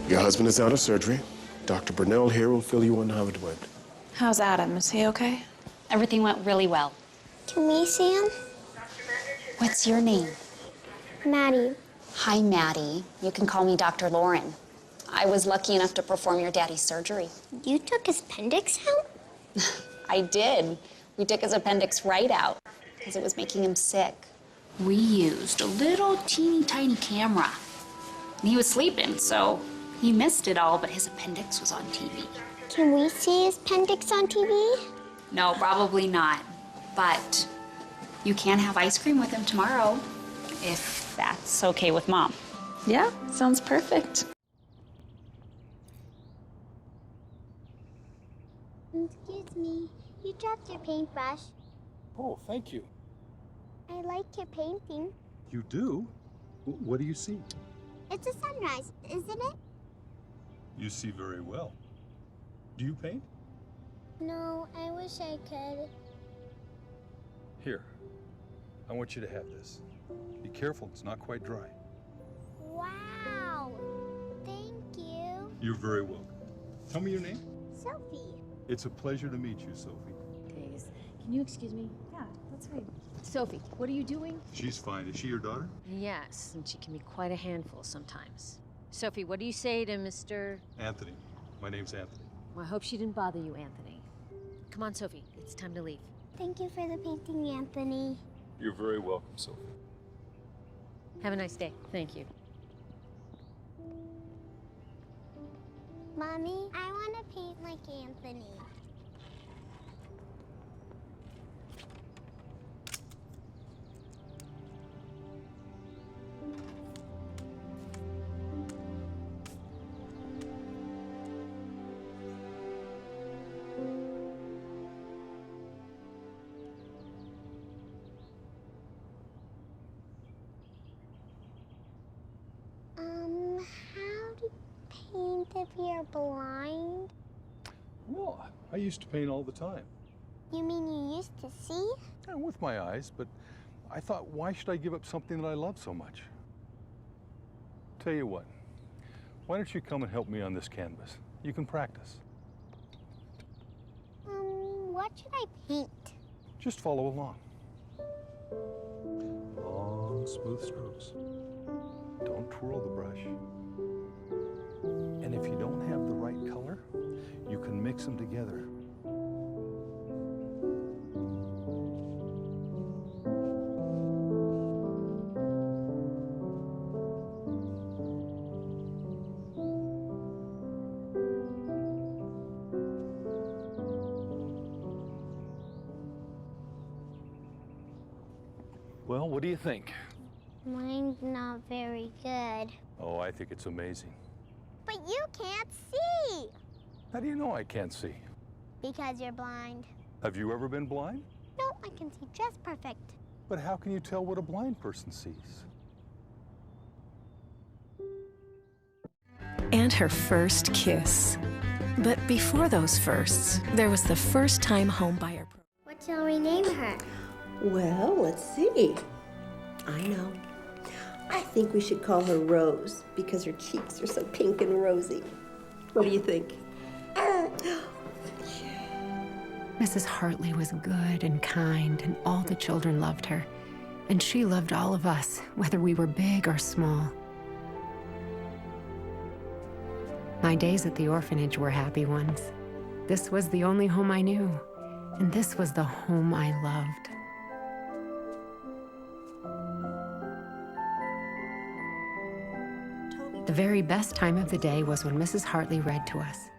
Your husband is out of surgery. Dr. Burnell here will fill you in how it went. How's Adam? Is he okay? Everything went really well. Can we see him? What's your name? Maddie. Hi, Maddie. You can call me Dr. Lauren. I was lucky enough to perform your daddy's surgery. You took his appendix out? I did. We took his appendix right out because it was making him sick. We used a little teeny tiny camera. And he was sleeping, so he missed it all, but his appendix was on TV. Can we see his appendix on TV? No, probably not. But you can have ice cream with him tomorrow, if that's okay with Mom. Yeah, sounds perfect. Excuse me, you dropped your paintbrush. Oh, thank you. I like your painting. You do? What do you see? It's a sunrise, isn't it? You see very well. Do you paint? No, I wish I could. Here, I want you to have this. Be careful, it's not quite dry. Wow! Thank you. You're very welcome. Tell me your name. Sophie. It's a pleasure to meet you, Sophie. Days. Can you excuse me? Yeah, that's right. Sophie, what are you doing? She's fine. Is she your daughter? Yes, and she can be quite a handful sometimes. Sophie, what do you say to Mr. Anthony. My name's Anthony. Well, I hope she didn't bother you, Anthony. Come on, Sophie. It's time to leave. Thank you for the painting, Anthony. You're very welcome, Sophie. Have a nice day. Thank you. Mommy, I want to paint like Anthony. How do you paint if you're blind? Well, I used to paint all the time. You mean you used to see? Yeah, with my eyes, but I thought, why should I give up something that I love so much? Tell you what, why don't you come and help me on this canvas? You can practice. What should I paint? Just follow along. Long, smooth strokes. Don't twirl the brush. And if you don't have the right color, you can mix them together. Well, what do you think? Mine's not very good. Oh, I think it's amazing. But you can't see! How do you know I can't see? Because you're blind. Have you ever been blind? No, I can see just perfect. But how can you tell what a blind person sees? And her first kiss. But before those firsts, there was the first time homebuyer program. What shall we name her? Well, let's see. I know. I think we should call her Rose because her cheeks are so pink and rosy. What do you think? Mrs. Hartley was good and kind, and all the children loved her. And she loved all of us, whether we were big or small. My days at the orphanage were happy ones. This was the only home I knew, and this was the home I loved. The very best time of the day was when Mrs. Hartley read to us.